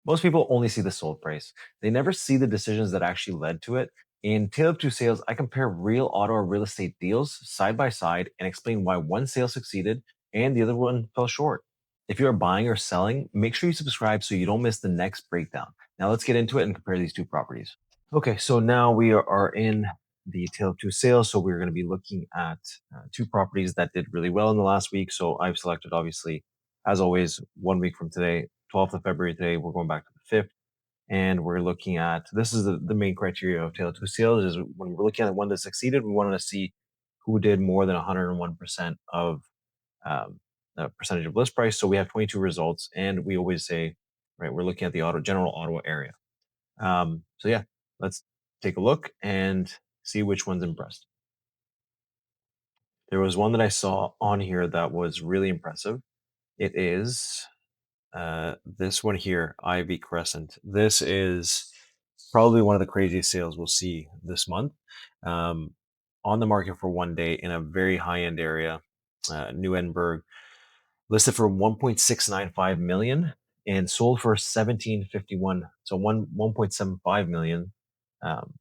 Most people only see the sold price. They never see the decisions that actually led to it. In Tale of Two Sales, I compare real Ottawa real estate deals side by side and explain why one sale succeeded and the other one fell short. If you're buying or selling, make sure you subscribe so you don't miss the next breakdown. Now let's get into it and compare these two properties. Okay, so now we are in the Tale of Two Sales. So we're going to be looking at two properties that did really well in the last week. So I've selected, obviously, as always, 1 week from today, 12th of February today. We're going back to the 5th. And we're looking at this is the main criteria of Tale of Two Sales is when we're looking at one that succeeded, we wanted to see who did more than 101% of um, the percentage of list price. So we have 22 results, and we always say, right, we're looking at the general Ottawa area. So yeah, let's take a look and see which one's impressed. There was one that I saw on here that was really impressive. It is this one here, Ivy Crescent. This is probably one of the craziest sales we'll see this month. Um, on the market for 1 day in a very high end area, New Edinburgh, listed for 1.695 million and sold for 1751. So 1.75 million. Um,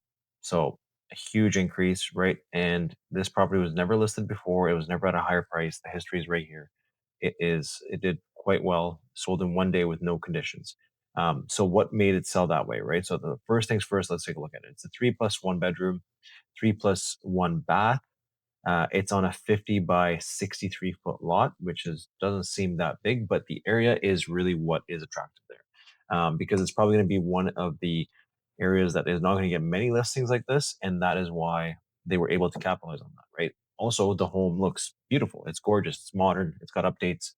so a huge increase, right? And this property was never listed before. It was never at a higher price. The history is right here. It did quite well, sold in 1 day with no conditions. So what made it sell that way, right? So the first things first, let's take a look at it. It's a 3+1 bedroom, 3+1 bath. It's on a 50 by 63 foot lot, which is doesn't seem that big, but the area is really what is attractive there, because it's probably going to be one of the areas that is not going to get many listings like this, and that is why they were able to capitalize on that, right? Also, the home looks beautiful. It's gorgeous. It's modern. It's got updates.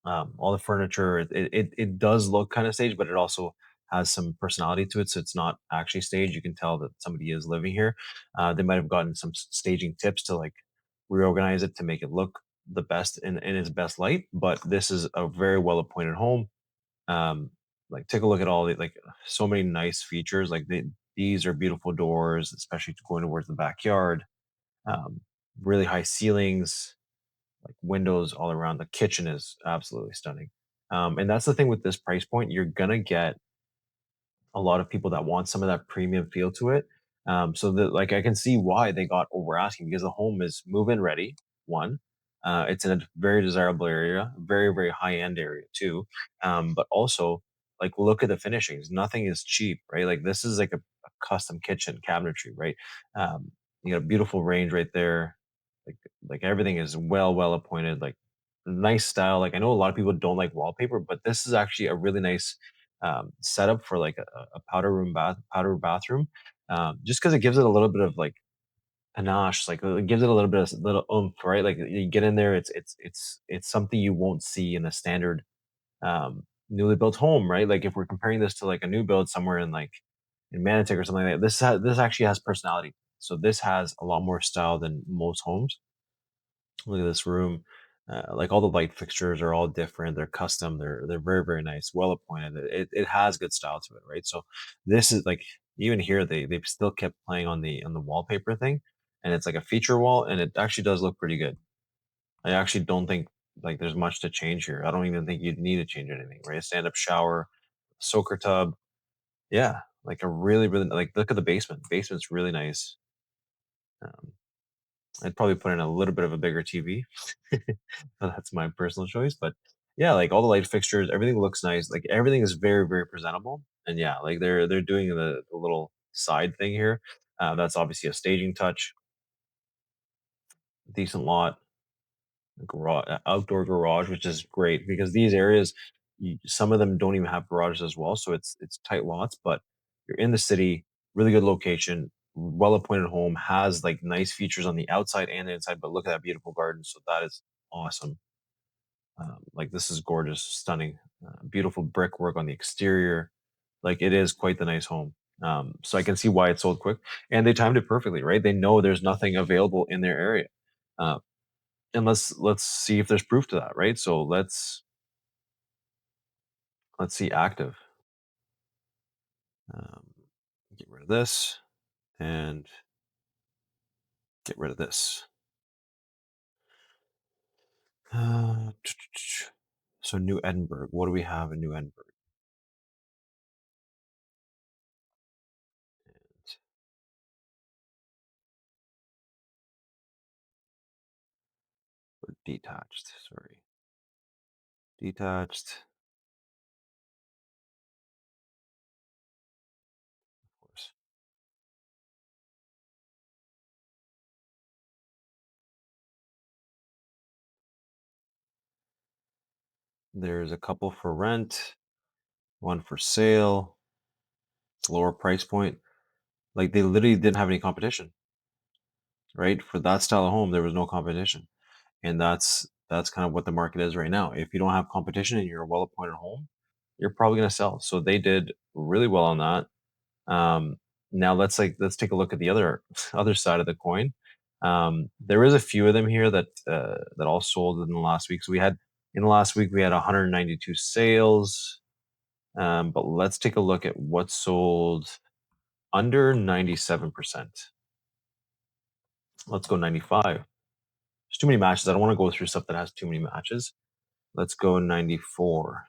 All the furniture. It does look kind of staged, but it also has some personality to it. So it's not actually staged. You can tell that somebody is living here. They might have gotten some staging tips to like reorganize it to make it look the best in its best light. But this is a very well appointed home. Um, like take a look at all the like so many nice features. These are beautiful doors, especially going towards the backyard. Um, really high ceilings, like windows all around. The kitchen is absolutely stunning. And that's the thing with this price point. You're gonna get a lot of people that want some of that premium feel to it. So that like I can see why they got over asking because the home is move in ready. One, it's in a very desirable area, very high end area too. But also like look at the finishings. Nothing is cheap, right? Like this is like a custom kitchen cabinetry, right? You got a beautiful range right there. Like like everything is well appointed. Like nice style. Like I know a lot of people don't like wallpaper, but this is actually a really nice setup for like a powder bathroom, just because it gives it a little bit of like panache, like it gives it a little bit of little oomph, right? Like you get in there, it's something you won't see in a standard newly built home, right? Like if we're comparing this to like a new build somewhere in like in Manitic or something like that, this actually has personality. So this has a lot more style than most homes. Look at this room. Like all the light fixtures are all different. They're custom. They're very nice, well appointed. It has good style to it, right? So this is like even here they've still kept playing on the wallpaper thing, and it's like a feature wall, and it actually does look pretty good. I actually don't think like there's much to change here. I don't even think you'd need to change anything, right? Stand up shower, soaker tub, yeah, like a really like look at the basement. Basement's really nice. Um, I'd probably put in a little bit of a bigger TV. That's my personal choice, but yeah, like all the light fixtures, everything looks nice. Like everything is very presentable, and yeah, like they're doing the little side thing here. That's obviously a staging touch, decent lot, garage, outdoor garage, which is great because these areas, some of them don't even have garages as well, so it's tight lots, but you're in the city, really good location, well appointed home, has like nice features on the outside and the inside. But look at that beautiful garden, so that is awesome. Like this is gorgeous, stunning, beautiful brickwork on the exterior. Like it is quite the nice home. So I can see why it sold quick, and they timed it perfectly, right? They know there's nothing available in their area, uh, and let's see if there's proof to that, right? So let's see active. Um, get rid of this and get rid of this. Uh, so New Edinburgh. What do we have in New Edinburgh? detached, sorry. Detached, of course. There's a couple for rent, one for sale, lower price point. Like they literally didn't have any competition, right? For that style of home, there was no competition. And that's kind of what the market is right now. If you don't have competition and you're a well-appointed home, you're probably going to sell. So they did really well on that. Um, Now let's take a look at the other side of the coin. There is a few of them here that all sold in the last week. So we had in the last week we had 192 sales. But let's take a look at what sold under 97%. Let's go 95. There's too many matches. I don't want to go through stuff that has too many matches. Let's go 94,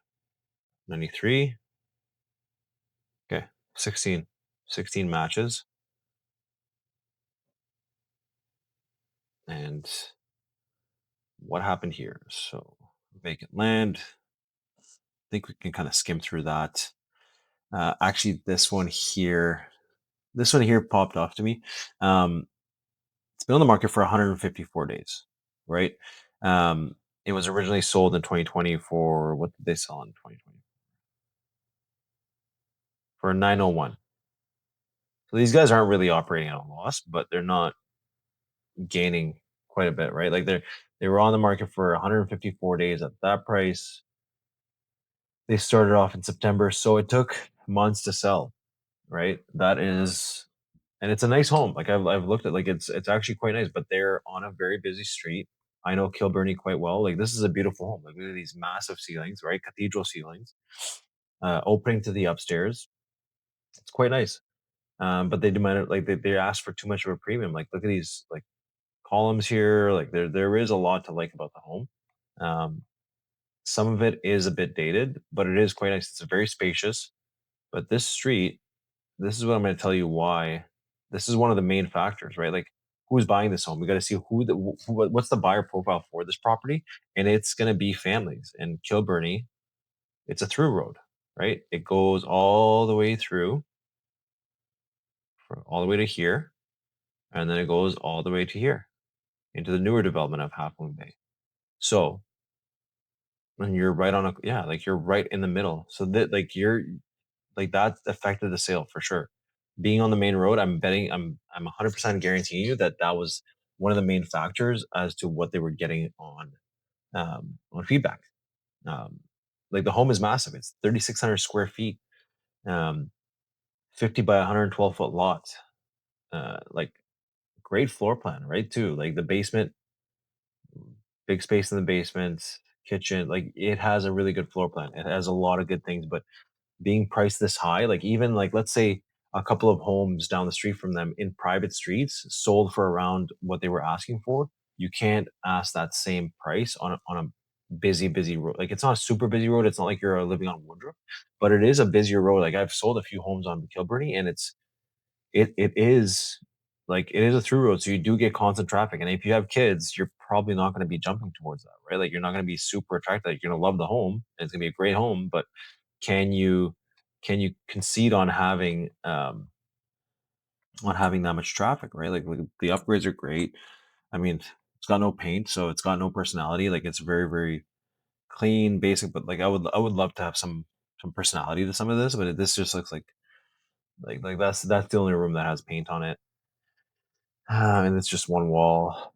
93. Okay, 16, 16 matches. And what happened here? So vacant land. I think we can kind of skim through that. Actually, this one here popped off to me. Um, it's been on the market for 154 days, right? Um, it was originally sold in 2020 for what did they sell in 2020? For 901. So these guys aren't really operating at a loss, but they're not gaining quite a bit, right? Like they were on the market for 154 days at that price. They started off in September, so it took months to sell, right? That is, and it's a nice home. Like I've looked at, like it's actually quite nice, but they're on a very busy street. I know Kilburney quite well. Like this is a beautiful home. Like look at these massive ceilings, right? Cathedral ceilings, opening to the upstairs. It's quite nice. But they demanded like they asked for too much of a premium. Like look at these like columns here. Like there is a lot to like about the home. Um, some of it is a bit dated, but it is quite nice. It's very spacious. But this street, this is what I'm going to tell you why. This is one of the main factors, right? Like who's buying this home? We got to see what's the buyer profile for this property, and it's going to be families. And Kilburney, it's a through road, right? It goes all the way through, all the way to here, and then it goes all the way to here into the newer development of Half Moon Bay. So, and you're right on a yeah, like you're right in the middle. So that like you're like that affected the sale for sure. Being on the main road, I'm 100% guaranteeing you that that was one of the main factors as to what they were getting on feedback. Um, like the home is massive. It's 3,600 square feet, um, 50 by 112-foot lot. Like great floor plan, right? Too like the basement, big space in the basement, kitchen. Like it has a really good floor plan. It has a lot of good things, but being priced this high, like even like let's say a couple of homes down the street from them in private streets sold for around what they were asking for. You can't ask that same price on a busy road. Like it's not a super busy road. It's not like you're living on Woodruff, but it is a busier road. Like I've sold a few homes on Kilburnie, and it is like it is a through road, so you do get constant traffic. And if you have kids, you're probably not going to be jumping towards that, right? Like you're not going to be super attracted. Like, you're going to love the home, and it's going to be a great home, but can you concede on having that much traffic, right? Like the upgrades are great. I mean, it's got no paint, so it's got no personality. Like it's very clean, basic. But like I would love to have some personality to some of this, but this just looks like that's the only room that has paint on it, and it's just one wall.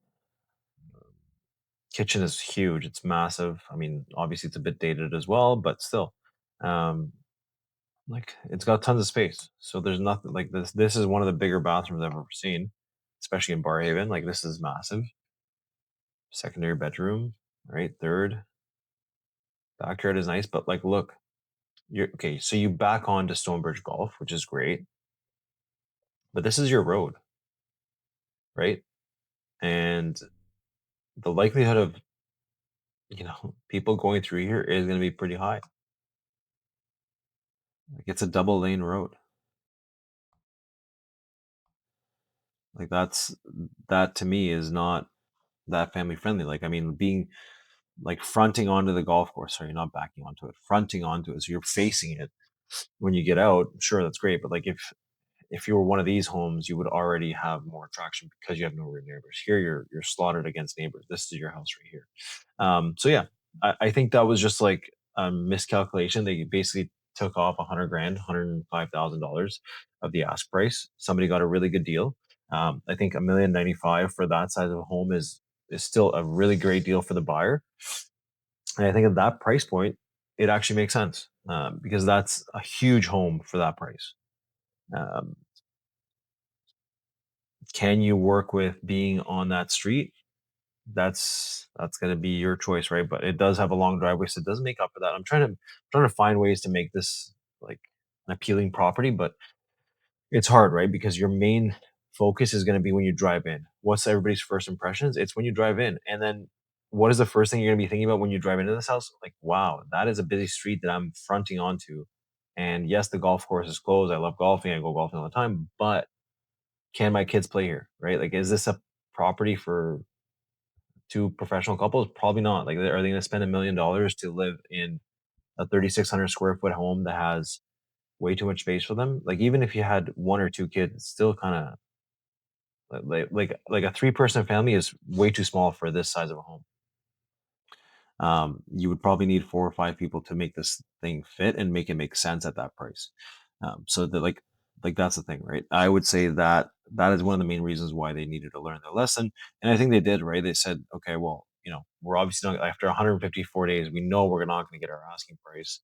Kitchen is huge. It's massive. I mean, obviously it's a bit dated as well, but still. Um, Like, it's got tons of space. So there's nothing like this. This is one of the bigger bathrooms I've ever seen, especially in Barhaven. Like, this is massive. Secondary bedroom, right? Third. Backyard is nice, but like, look, you're okay. So you back onto Stonebridge Golf, which is great, but this is your road, right? And the likelihood of, people going through here is going to be pretty high. Like, it's a double lane road. Like, that to me is not that family friendly. Like, I mean, being like fronting onto the golf course. Sorry, not backing onto it, fronting onto it. So you're facing it when you get out. Sure, that's great. But like if you were one of these homes, you would already have more traction because you have no rear neighbors. Here, you're slaughtered against neighbors. This is your house right here. So yeah, I think that was just like a miscalculation. They basically took off 100 grand, $105,000 of the ask price. Somebody got a really good deal. I think 1,095,000 for that size of a home is still a really great deal for the buyer. And I think at that price point, it actually makes sense because that's a huge home for that price. Um, can you work with being on that street? That's going to be your choice, right? But it does have a long driveway, so it doesn't make up for that. I'm trying to find ways to make this like an appealing property, but it's hard, right? Because your main focus is going to be when you drive in. What's everybody's first impressions? It's when you drive in, and then what is the first thing you're going to be thinking about when you drive into this house? Like, wow, that is a busy street that I'm fronting onto. And yes, the golf course is closed. I love golfing. I go golfing all the time, but can my kids play here? Right? Like, is this a property for two professional couples? Probably not. Like, are they going to spend $1 million to live in a 3,600 square foot home that has way too much space for them? Like, even if you had one or two kids, it's still kind of like a three-person family is way too small for this size of a home. You would probably need four or five people to make this thing fit and make it make sense at that price. So that like that's the thing, right? I would say that that is one of the main reasons why they needed to learn their lesson, and I think they did. Right? They said, okay, well, we're obviously not after 154 days. We know we're not going to get our asking price.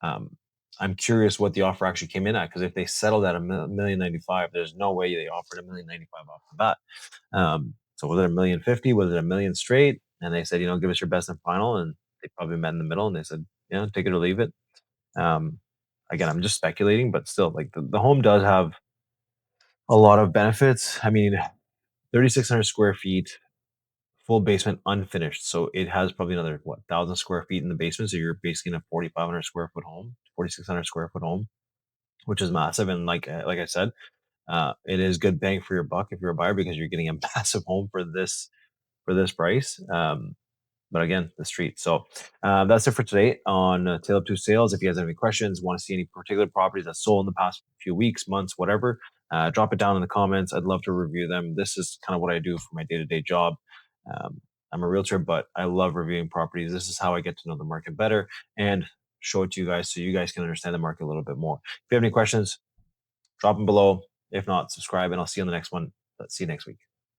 Um, I'm curious what the offer actually came in at because if they settled at a 1,095,000, there's no way they offered 1,095,000 off the bat. So was it 1,050,000? Was it a million straight? And they said, give us your best and final. And they probably met in the middle and they said, take it or leave it. Um, Again, I'm just speculating, but still, like the home does have a lot of benefits. I mean, 3,600 square feet, full basement, unfinished. So it has probably another, what, 1,000 square feet in the basement. So you're basically in a 4,500 square foot home, 4,600 square foot home, which is massive. And like I said, it is good bang for your buck if you're a buyer because you're getting a massive home for this price. But again, the street. So that's it for today on Tail Up to Sales. If you guys have any questions, want to see any particular properties that sold in the past few weeks, months, whatever, drop it down in the comments. I'd love to review them. This is kind of what I do for my day-to-day job. Um, I'm a realtor, but I love reviewing properties. This is how I get to know the market better and show it to you guys so you guys can understand the market a little bit more. If you have any questions, drop them below. If not, subscribe, and I'll see you on the next one. Let's see you next week.